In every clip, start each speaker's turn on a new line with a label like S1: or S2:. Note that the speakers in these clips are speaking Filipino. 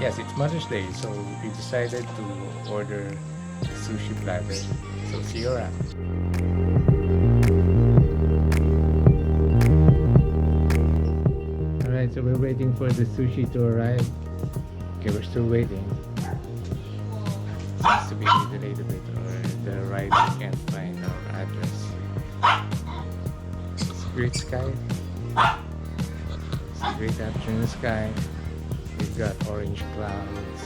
S1: Yes, it's Mother's Day, so we decided to order the sushi platter. So see you around. Alright, so we're waiting for the sushi to arrive. Okay, we're still waiting. Seems to be delayed a bit, or the rider can't find our address. It's great sky. It's a great afternoon sky. We've got orange clouds.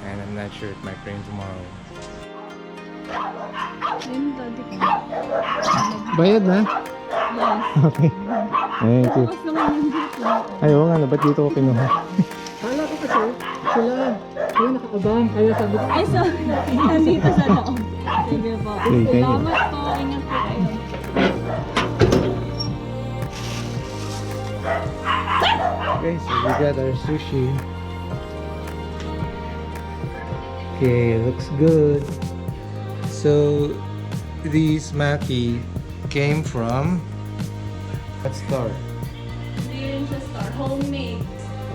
S1: And I'm not sure it might rain tomorrow. Bayad na?
S2: Yes.
S1: Okay. Thank you.
S2: Tapos naman yung dito.
S1: Ay, oo nga, ba't dito ko kinuha?
S3: Kala ko kasi sila nakakabang. Kaya sabi ko,
S2: Ay, sorry. Nandito sa loob. Sige po.
S1: Okay, thank you.
S2: Salamat po. Ingat po kayo.
S1: Okay, so we got our sushi. Okay, looks good. So these maki came from what store?
S2: Hindi sa store. Homemade.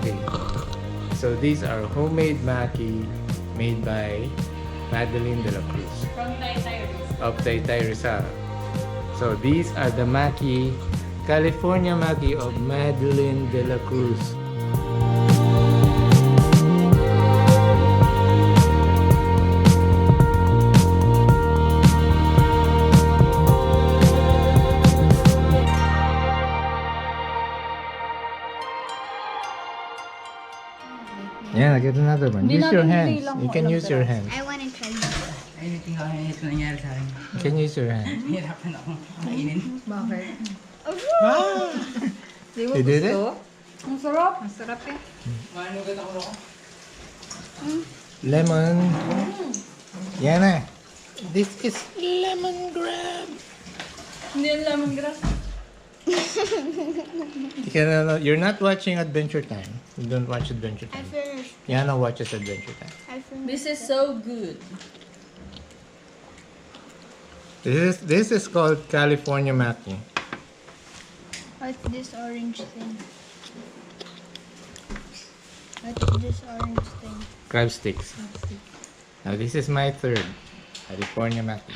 S1: Okay. So these are homemade maki made by Madeline de la Cruz
S2: From Taytay.
S1: of Taytay Rizal. So these are the maki, California maki of Madeline de la Cruz. Yeah, get another one.
S2: Hindi
S1: Use your
S2: natin
S1: hands.
S2: bilang
S1: You
S2: mo
S1: can
S2: ilang
S1: use your
S2: piraso.
S1: hands.
S4: I want to try this.
S3: ay, ito nangyari sa akin.
S1: You can use your hands.
S3: Hirapan ako kainin.
S4: Bakit?
S1: Ah!
S4: Di mo
S1: You did it?
S4: gusto? Ang sarap. Ang sarap eh.
S3: Manugat ako ako.
S1: Lemon. Yan na. This is lemongrass.
S2: Hindi yung lemongrass.
S1: You're not watching Adventure Time. You don't watch Adventure
S4: I
S1: Time.
S4: finished.
S1: Yana watches Adventure Time.
S4: I finished.
S2: This is so good.
S1: This is called California Maki.
S4: What's this orange thing? What's this orange thing?
S1: Crab sticks. Now this is my third California Maki.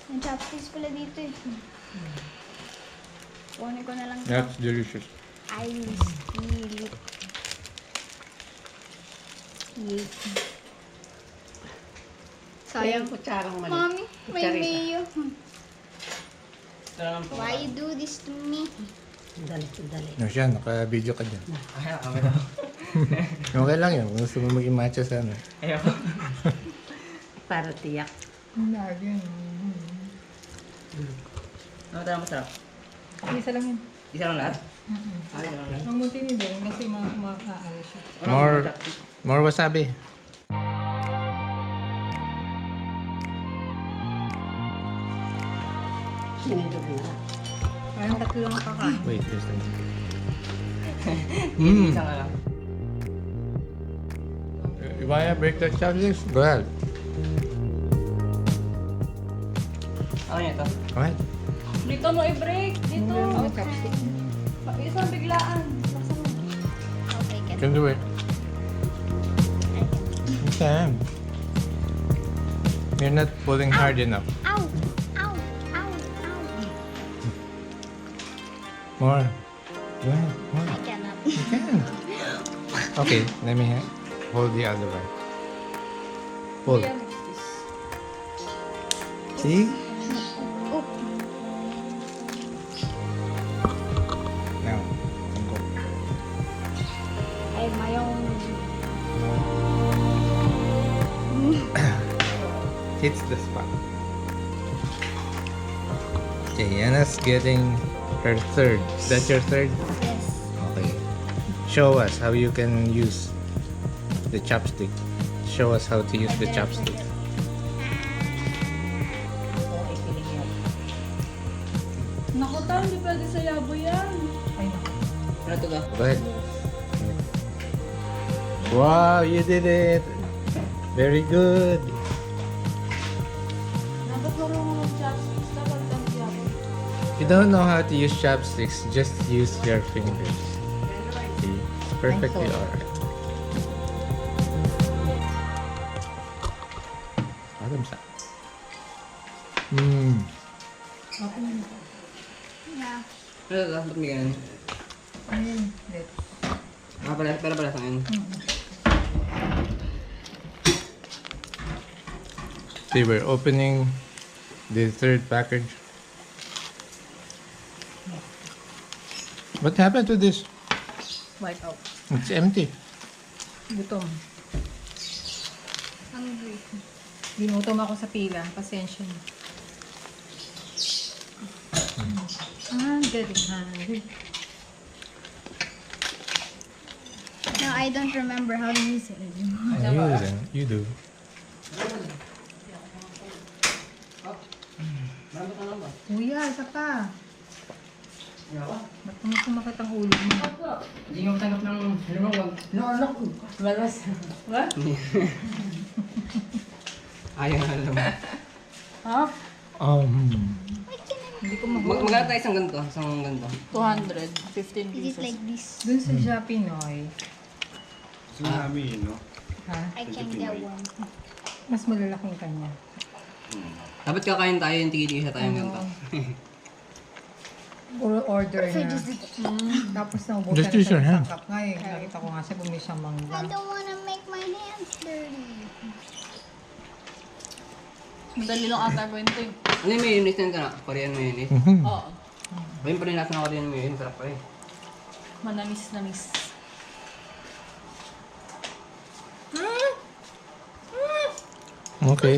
S4: May chopsticks pala dito eh. Kunin ko na lang ito.
S1: That's delicious.
S4: I will steal it. Yay. Sayang.
S3: Kutsarang mali.
S4: Mommy, may
S3: Kutsarita.
S4: mayo.
S3: Ito naman po.
S4: Why you do this to me?
S3: Dali.
S1: No, siya, naka-video ka dyan.
S3: Ay, kamera.
S1: Okay lang yun. Kung gusto mo maging matcha sana.
S3: Ayoko. Para tiyak. Ano tayo masarap?
S2: Isa lang yun.
S3: Isa lang lahat? Ay, isa lang lahat.
S2: Mamunti ni din kasi makakaano siya.
S1: More wasabi.
S2: Parang tatlo lang kakain.
S1: Wait, this one.
S3: Isa nga lang.
S1: You wanna break the chopsticks? Go ahead.
S3: Ano niya ito?
S1: Go ahead.
S2: Dito mo i-break. Dito. Isang biglaan.
S4: Okay,
S1: You
S4: get
S1: can do it. You can. You're not pulling hard enough.
S4: Ow! Ow! Ow! Ow!
S1: More. Go ahead. More.
S4: I cannot.
S1: You can. Okay, let me hold the other one. Pull. See?
S4: Oh,
S1: Now, go.
S4: I have my own.
S1: Hits the spot. Okay, Anna's getting her third. Is that your third?
S4: Yes.
S1: Okay. Show us how you can use the chopstick. Show us how to use the chopstick.
S2: Naku, Tan, hindi pwede sa yabo yan.
S3: Ano ito ka?
S1: Go ahead. Wow, you did it! Very good.
S2: Dapat marunong mag-chopsticks. Dapat
S1: If you don't know how to use chopsticks, just use your fingers. See? Perfectly alright. Bottoms up. Mmm.
S4: Yeah.
S5: Ano ito? Ba't may ganun?
S3: Ayun. Let.
S5: Pero pala sa ngayon.
S1: See, we're opening the third package. What happened to this?
S3: Wipe out.
S1: It's empty.
S3: Gutom.
S4: Hungry.
S3: Ginutom ako sa pila. Pasensya na. Ah, getting hungry.
S4: No, I don't remember how to use it anymore.
S1: You do.
S3: Kuya, isa pa. Ba't mo sumakit ang ulo mo?
S5: Hindi nga matanggap ng lumawag.
S3: Balas. What?
S5: Ayaw na alam.
S3: Ha? Hindi ko
S5: Magkano tayo isang ganito? Isang ganito.
S2: 200. 15
S4: Is it
S2: pieces.
S4: like this?
S3: Dun sa Japinoy.
S6: Tsunami, no?
S3: Ha?
S4: I can get one.
S3: Mas malalaking kanya.
S5: Dapat kakain tayo yung tigi-tigi sa tayong ganito.
S3: Order
S4: So
S3: na.
S4: just
S3: Tapos naubusan
S1: Just
S3: na
S1: use your
S3: siya
S1: hand.
S3: ng cup nga eh. Nakita ko nga siya bumili siyang
S4: I
S3: mangga.
S4: don't wanna make my hands dirty.
S2: Madali lang ata gawin to eh.
S5: Ano yung mayonnaise na ito na? Korean mayonnaise.
S2: Oo.
S5: Ayun pa rin lasa ng Korean mayonnaise. Sarap pa rin.
S2: Manamis-namis.
S1: Okay.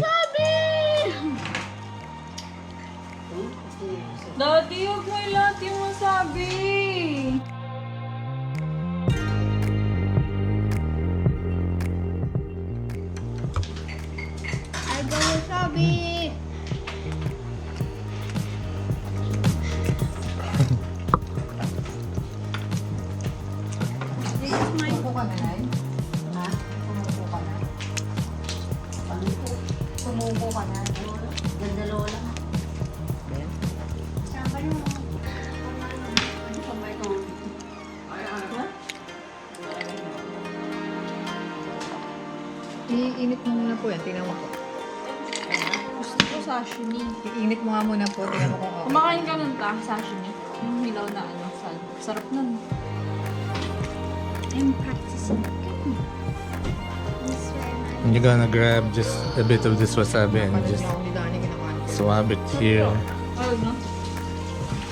S2: Daddy, huwag mo lahat yung wasabi.
S4: I go wasabi. This is my
S3: Sumuko ka na, Nay? Ha? Sumuko ka na? Sumuko ka na? Ganda lola.
S4: samba no.
S3: Iinit mo muna po yan. Tingnan mo po.
S2: Gusto ko sashimi.
S3: Iinit mo nga muna po. Tingnan mo kung okay.
S2: Kumakain ka nun ta, sashimi. Yung hilaw na ano, sarap nun.
S4: I'm practicing. This way,
S1: You're gonna grab just a bit of this wasabi and
S3: Kapatid
S1: just
S3: niya akong nidaan niya ginawa niya.
S1: swab it here.
S2: Ayun no?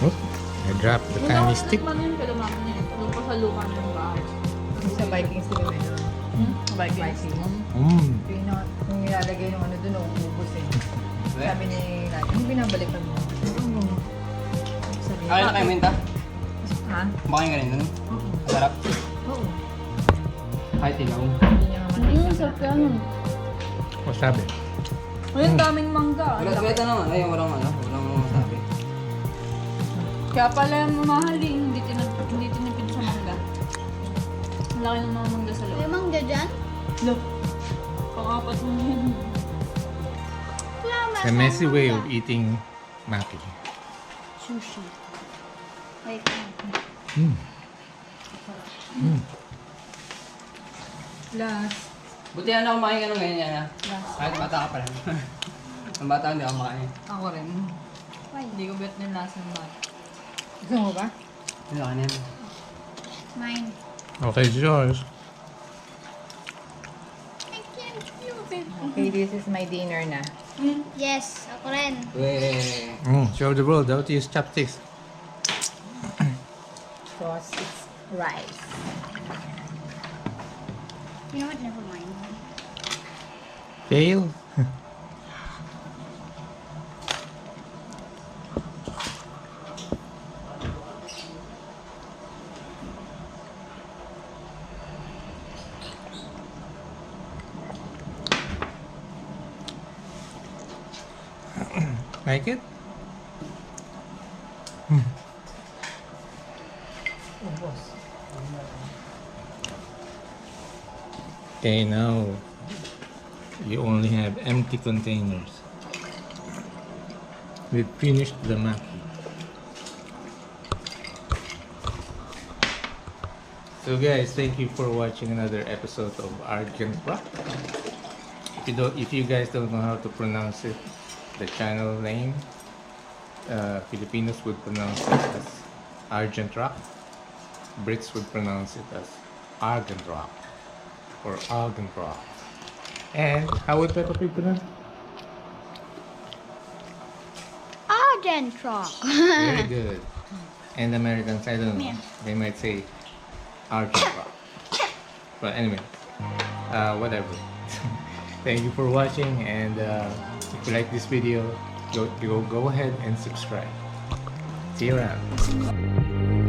S1: Oop, I dropped the tiny stick.
S2: Yung yun, pero mama niya. Doon pa sa lupa ng bahay.
S3: Yung sa Vikings sila may doon.
S2: Vikings.
S3: Yung nilalagay ng ano doon, nauubos eh. Sabi ni Lati, yung binabalikan mo. Sabi niya,
S5: Ayaw na kayo minta?
S3: ha?
S5: Kumakain ka rin nun? Sarap.
S3: Oo.
S5: Kahit ilaw.
S3: Hindi niya nga matikman.
S2: Sarap yan.
S1: Wasabi.
S2: Ayun, daming mangga.
S5: Wala naman. Ayaw, walang masabi.
S2: Kaya pala mamahal eh. Hindi tinipid sa mangga. Ang laki ng mga mangga sa
S4: May
S2: loob.
S4: mangga dyan?
S2: Look. Pang-apat mo yun.
S1: A messy way of eating maki.
S4: Sushi. Wait.
S3: Last.
S5: Buti na kumain ka ng ganyan yan ha. Kahit bata ka pa lang. Ang bata hindi ako makain.
S2: Ako rin. Hindi ko bet ng lasa ng bata.
S3: Gusto mo ba?
S5: Hindi ako yan.
S4: Mine.
S1: Okay, it's yours.
S4: I can't use it.
S3: Okay, this is my dinner na.
S4: Yes, ako rin.
S5: Weh.
S1: Show the world how to use chopsticks.
S3: Sauce, it's rice.
S4: You know what? Never mind.
S1: Fail. Like it?
S3: Ubos.
S1: Okay, now you only have empty containers. We've finished the maki. So guys, thank you for watching another episode of Arghentrock. If you guys don't know how to pronounce it, the channel name, Filipinos would pronounce it as Arghentrock. Brits would pronounce it as Arghentrock or Arghentrock. And how would Peppa Pig pronounce it?
S4: Arghentrock.
S1: Very good. And Americans, I don't know, they might say Arghentrock. But anyway, whatever. Thank you for watching, and if you like this video, go ahead and subscribe. See you around.